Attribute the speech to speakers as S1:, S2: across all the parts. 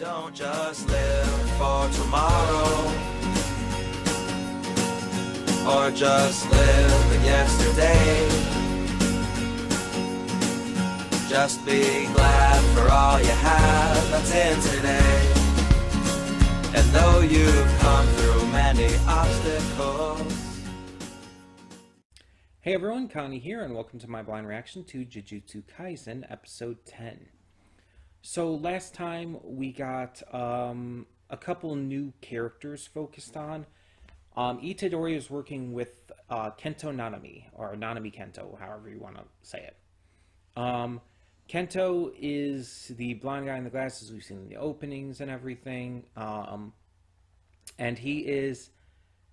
S1: Don't just live for tomorrow, or just live in yesterday. Just be glad for all you have that's in today. And though you've come through many obstacles.
S2: Hey everyone, Connie here, and welcome to my blind reaction to Jujutsu Kaisen Episode 10. So last time we got a couple new characters focused on. Itadori is working with Kento Nanami, or Nanami Kento, however you want to say it. Kento is the blind guy in the glasses we've seen in the openings and everything. And he is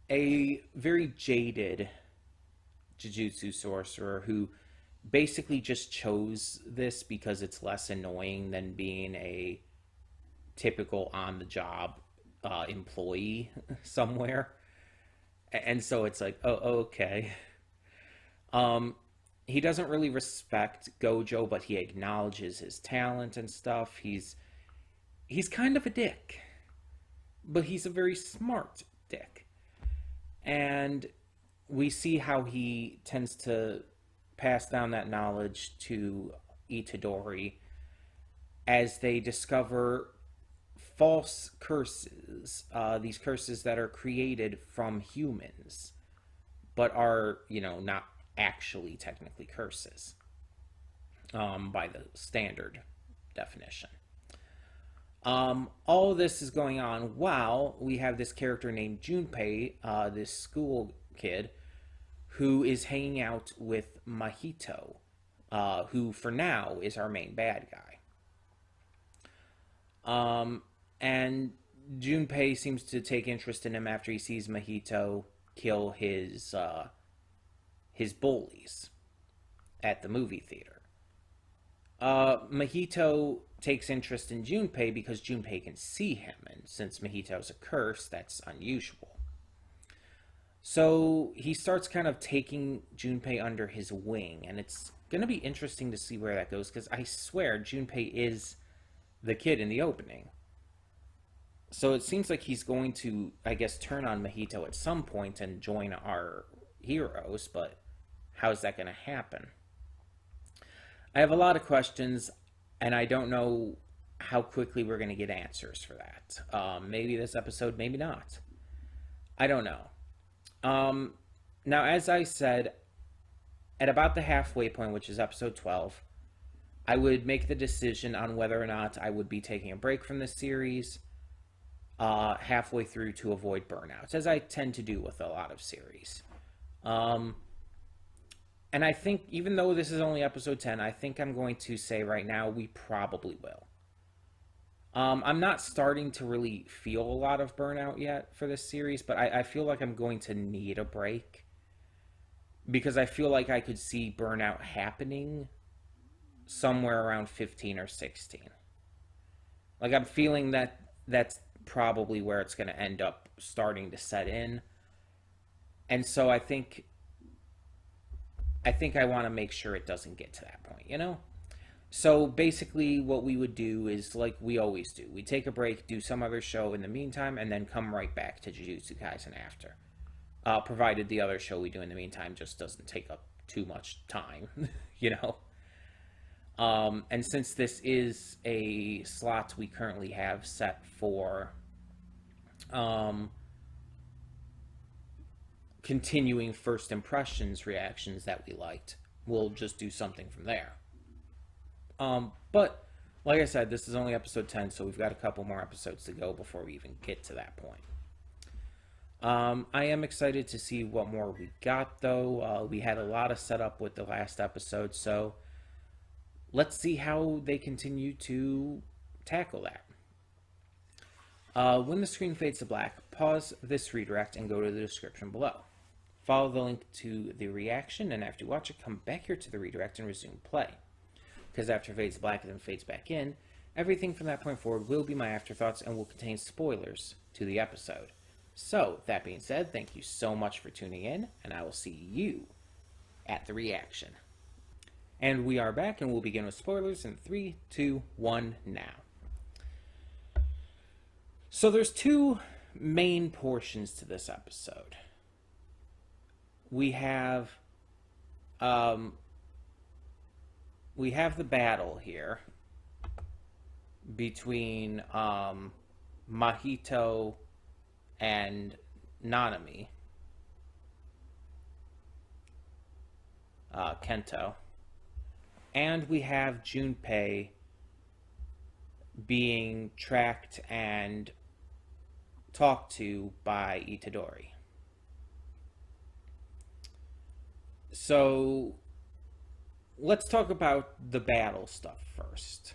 S2: a very jaded Jujutsu sorcerer who basically just chose this because it's less annoying than being a typical on-the-job employee somewhere. And so it's like, oh, okay. He doesn't really respect Gojo, but he acknowledges his talent and stuff. He's kind of a dick, but he's a very smart dick. And we see how he tends to pass down that knowledge to Itadori as they discover false curses, these curses that are created from humans, but are, not actually technically curses by the standard definition. All of this is going on while we have this character named Junpei, this school kid, who is hanging out with Mahito, who for now is our main bad guy. And Junpei seems to take interest in him after he sees Mahito kill his bullies at the movie theater. Mahito takes interest in Junpei because Junpei can see him, and since Mahito's a curse, that's unusual. So he starts kind of taking Junpei under his wing, and it's going to be interesting to see where that goes, because I swear Junpei is the kid in the opening. So it seems like he's going to, I guess, turn on Mahito at some point and join our heroes, but how's that going to happen? I have a lot of questions, and I don't know how quickly we're going to get answers for that. Maybe this episode, maybe not. I don't know. Now, as I said, at about the halfway point, which is episode 12, I would make the decision on whether or not I would be taking a break from this series halfway through to avoid burnouts, as I tend to do with a lot of series. And I think, even though this is only episode 10, I think I'm going to say right now we probably will. I'm not starting to really feel a lot of burnout yet for this series, but I feel like I'm going to need a break, because I feel like I could see burnout happening somewhere around 15 or 16. Like, I'm feeling that that's probably where it's going to end up starting to set in. And so I think I want to make sure it doesn't get to that point, So basically what we would do is like we always do. We take a break, do some other show in the meantime, and then come right back to Jujutsu Kaisen after. Provided the other show we do in the meantime just doesn't take up too much time, And since this is a slot we currently have set for continuing first impressions reactions that we liked, we'll just do something from there. But like I said, this is only episode 10, so we've got a couple more episodes to go before we even get to that point. I am excited to see what more we got, though. We had a lot of setup with the last episode, so let's see how they continue to tackle that. When the screen fades to black, pause this redirect and go to the description below. Follow the link to the reaction, and after you watch it, come back here to the redirect and resume play. Because after it fades to black and then fades back in, everything from that point forward will be my afterthoughts and will contain spoilers to the episode. So, that being said, thank you so much for tuning in, and I will see you at the reaction. And we are back, and we'll begin with spoilers in 3, 2, 1, now. So there's two main portions to this episode. We have the battle here between Mahito and Nanami, Kento, and we have Junpei being tracked and talked to by Itadori. So let's talk about the battle stuff first.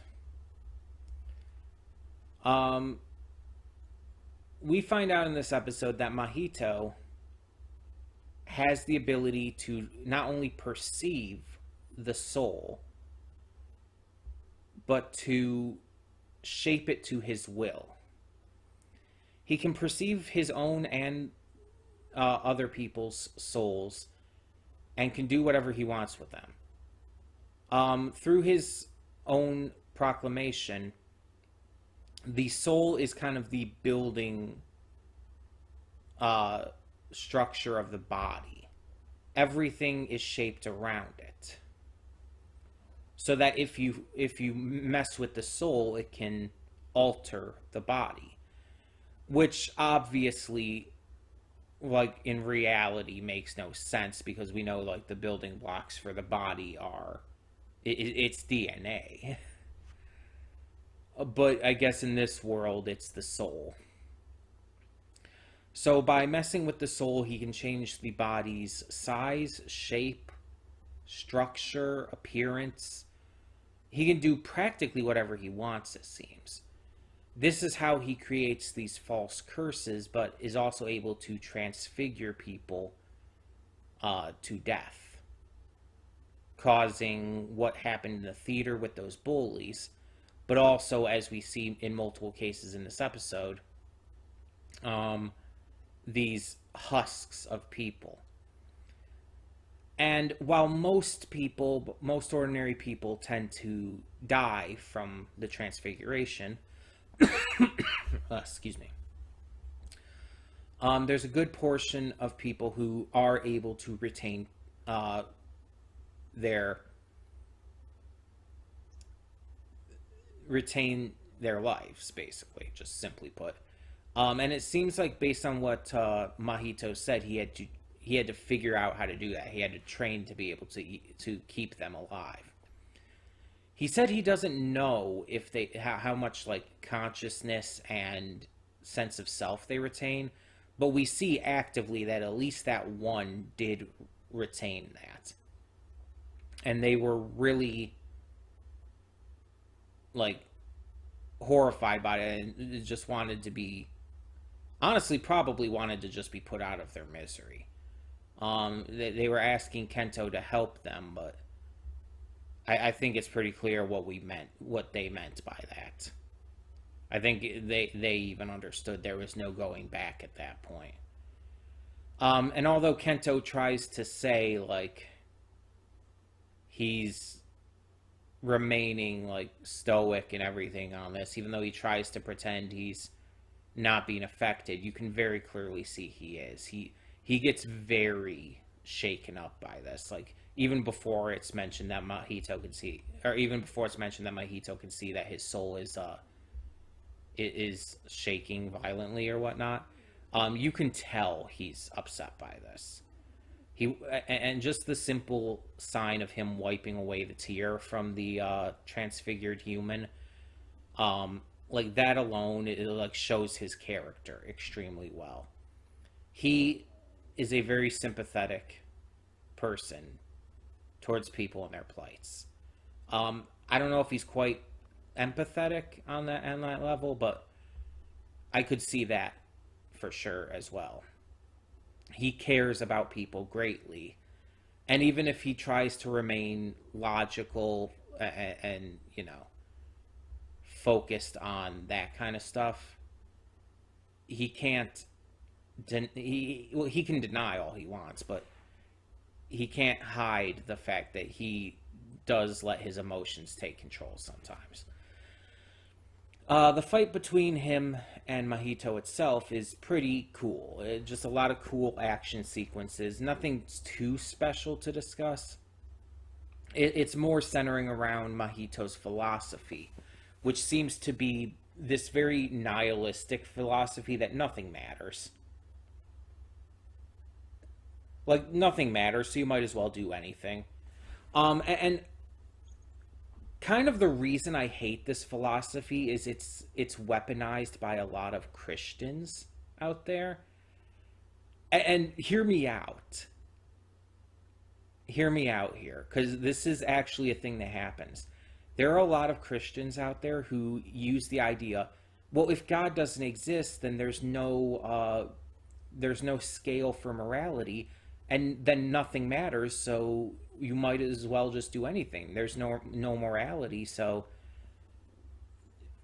S2: We find out in this episode that Mahito has the ability to not only perceive the soul, but to shape it to his will. He can perceive his own and other people's souls and can do whatever he wants with them. Through his own proclamation, the soul is kind of the building structure of the body. Everything is shaped around it, so that if you mess with the soul, it can alter the body, which obviously, like, in reality makes no sense, because we know, like, the building blocks for the body are it's DNA. But I guess in this world it's the soul. So by messing with the soul, he can change the body's size, shape, structure, appearance. He can do practically whatever he wants, it seems. This is how he creates these false curses, but is also able to transfigure people to death, causing what happened in the theater with those bullies, but also, as we see in multiple cases in this episode, these husks of people. And while most ordinary people tend to die from the transfiguration, excuse me, there's a good portion of people who are able to retain their lives, basically, just simply put. And it seems like, based on what Mahito said, he had to figure out how to do that. He had to train to be able to keep them alive. He said he doesn't know if how much, like, consciousness and sense of self they retain, but we see actively that at least that one did retain that, and they were really, like, horrified by it, and just wanted to be, honestly, probably wanted to just be put out of their misery. They were asking Kento to help them, but I think it's pretty clear what they meant by that. I think they even understood there was no going back at that point. And although Kento tries to say, like, he's remaining, like, stoic and everything on this, even though he tries to pretend he's not being affected, you can very clearly see he is. He gets very shaken up by this. Like, even before it's mentioned that Mahito can see, or even before it's mentioned that Mahito can see that his soul is shaking violently or whatnot, you can tell he's upset by this. And just the simple sign of him wiping away the tear from the transfigured human, like, that alone, it, like, shows his character extremely well. He is a very sympathetic person towards people and their plights. I don't know if he's quite empathetic on that level, but I could see that for sure as well. He cares about people greatly, and even if he tries to remain logical and focused on that kind of stuff, he can't. He can deny all he wants, but he can't hide the fact that he does let his emotions take control sometimes. The fight between him and Mahito itself is pretty cool. Just a lot of cool action sequences. Nothing too special to discuss. It's more centering around Mahito's philosophy, which seems to be this very nihilistic philosophy that nothing matters. Like, nothing matters, so you might as well do anything. And kind of the reason I hate this philosophy is it's weaponized by a lot of Christians out there. And hear me out. Hear me out here, because this is actually a thing that happens. There are a lot of Christians out there who use the idea, well, if God doesn't exist, then there's no scale for morality, and then nothing matters, so you might as well just do anything. There's no morality, so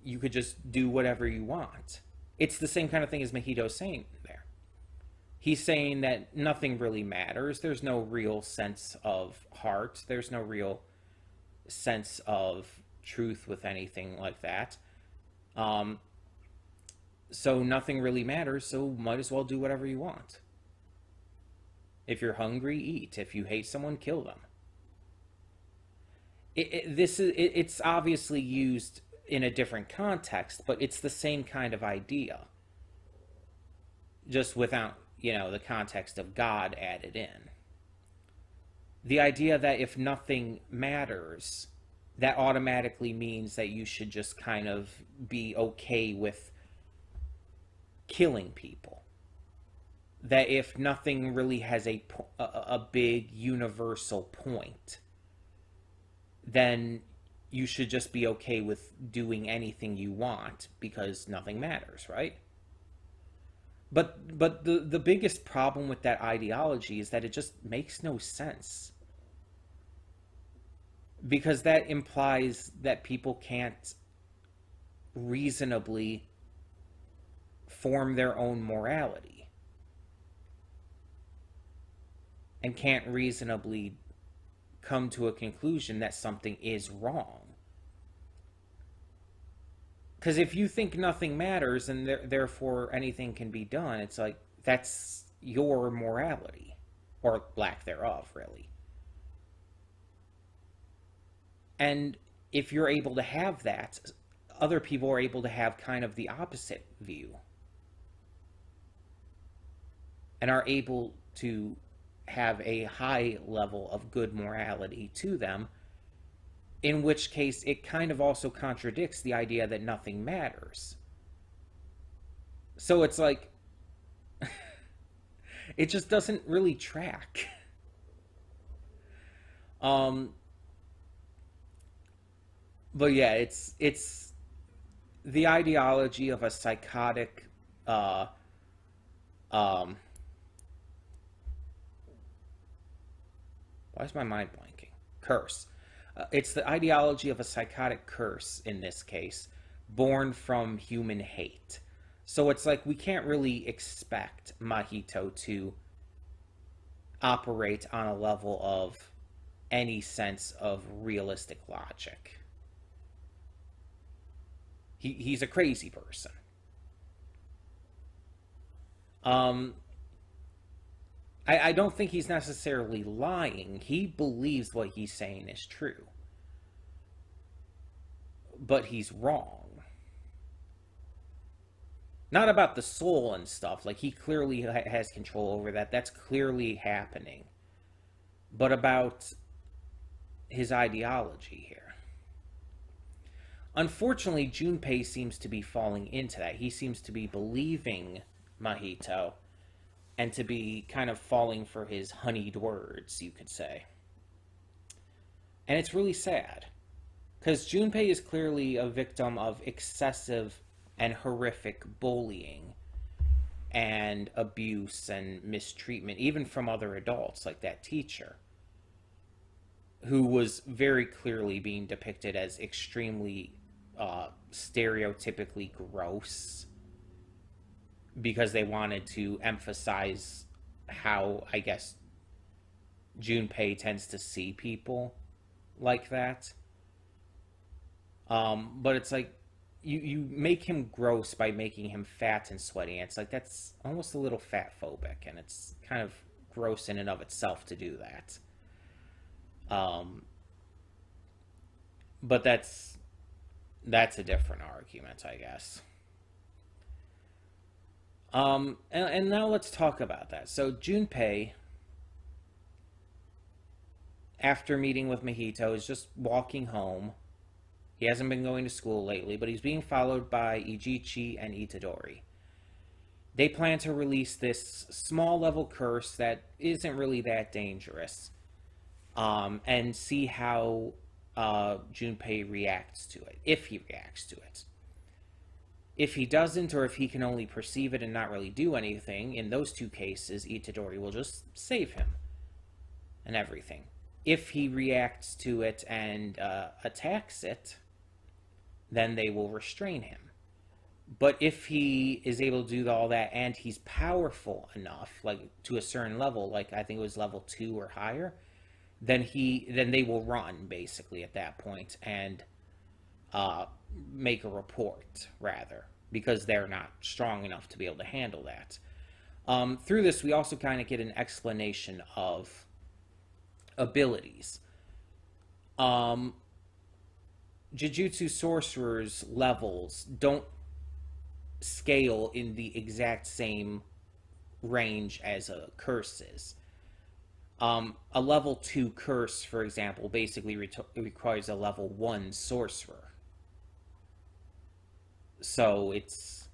S2: you could just do whatever you want. It's the same kind of thing as Mahito's saying there. He's saying that nothing really matters. There's no real sense of heart. There's no real sense of truth with anything like that. Um, so nothing really matters, so might as well do whatever you want. If you're hungry, eat. If you hate someone, kill them. It's obviously used in a different context, but it's the same kind of idea, just without, the context of God added in. The idea that if nothing matters, that automatically means that you should just kind of be okay with killing people. That if nothing really has a big universal point, then you should just be okay with doing anything you want because nothing matters, right? But the biggest problem with that ideology is that it just makes no sense. Because that implies that people can't reasonably form their own morality and can't reasonably come to a conclusion that something is wrong. Because if you think nothing matters and therefore anything can be done, it's like that's your morality, or lack thereof, really. And if you're able to have that, other people are able to have kind of the opposite view and are able to have a high level of good morality to them, in which case it kind of also contradicts the idea that nothing matters. So it's like, it just doesn't really track. But yeah, it's the ideology of a psychotic why is my mind blanking? Curse. It's the ideology of a psychotic curse, in this case, born from human hate. So it's like we can't really expect Mahito to operate on a level of any sense of realistic logic. He's a crazy person. I don't think he's necessarily lying. He believes what he's saying is true. But he's wrong. Not about the soul and stuff. Like, he clearly has control over that. That's clearly happening. But about his ideology here. Unfortunately, Junpei seems to be falling into that. He seems to be believing Mahito and to be kind of falling for his honeyed words, you could say. And it's really sad, because Junpei is clearly a victim of excessive and horrific bullying and abuse and mistreatment, even from other adults, like that teacher, who was very clearly being depicted as extremely stereotypically gross, because they wanted to emphasize how, I guess, Junpei tends to see people like that. But it's like, you make him gross by making him fat and sweaty. And it's like, that's almost a little fat phobic, and it's kind of gross in and of itself to do that. But that's a different argument, I guess. And now let's talk about that. So Junpei, after meeting with Mahito, is just walking home. He hasn't been going to school lately, but he's being followed by Ijichi and Itadori. They plan to release this small level curse that isn't really that dangerous, and see how Junpei reacts to it, if he reacts to it. If he doesn't, or if he can only perceive it and not really do anything, in those two cases, Itadori will just save him and everything. If he reacts to it and attacks it, then they will restrain him. But if he is able to do all that and he's powerful enough, like to a certain level, like I think it was level 2 or higher, then they will run basically at that point and make a report, rather, because they're not strong enough to be able to handle that. Through this, we also kind of get an explanation of abilities. Jujutsu sorcerers' levels don't scale in the exact same range as a curse is. A level 2 curse, for example, basically requires a level 1 sorcerer. So it's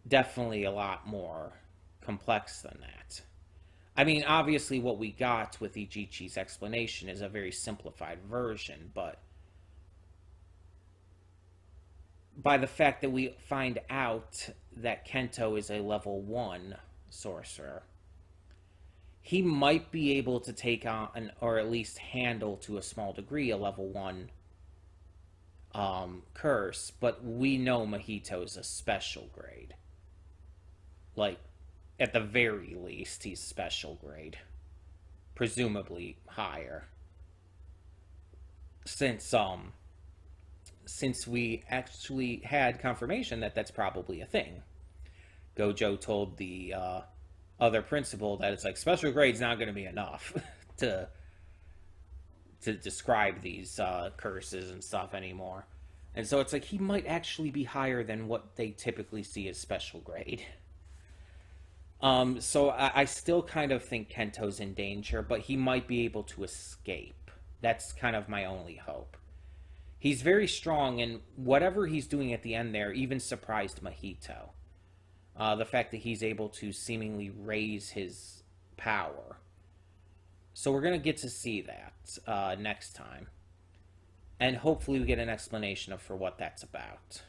S2: definitely a lot more complex than that. I mean, obviously what we got with Ijichi's explanation is a very simplified version, but by the fact that we find out that Kento is a level 1 sorcerer, he might be able to take on, or at least handle to a small degree, a level 1 curse, but we know Mahito is a special grade. Like, at the very least, he's special grade. Presumably higher. Since we actually had confirmation that that's probably a thing. Gojo told the other principal that it's like, special grade's not going to be enough to describe these curses and stuff anymore. And so it's like, he might actually be higher than what they typically see as special grade. So I still kind of think Kento's in danger, but he might be able to escape. That's kind of my only hope. He's very strong, and whatever he's doing at the end there even surprised Mahito. The fact that he's able to seemingly raise his power. So we're going to get to see that next time. And hopefully we get an explanation for what that's about.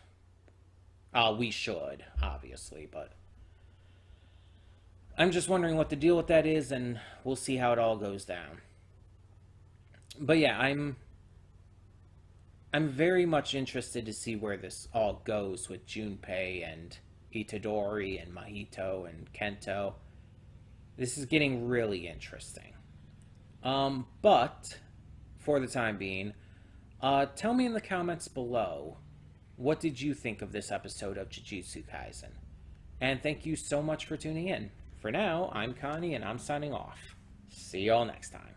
S2: We should, obviously, but I'm just wondering what the deal with that is, and we'll see how it all goes down. But yeah, I'm very much interested to see where this all goes with Junpei and Itadori and Mahito and Kento. This is getting really interesting. But for the time being, tell me in the comments below, what did you think of this episode of Jujutsu Kaisen? And thank you so much for tuning in. For now, I'm Connie, and I'm signing off. See y'all next time.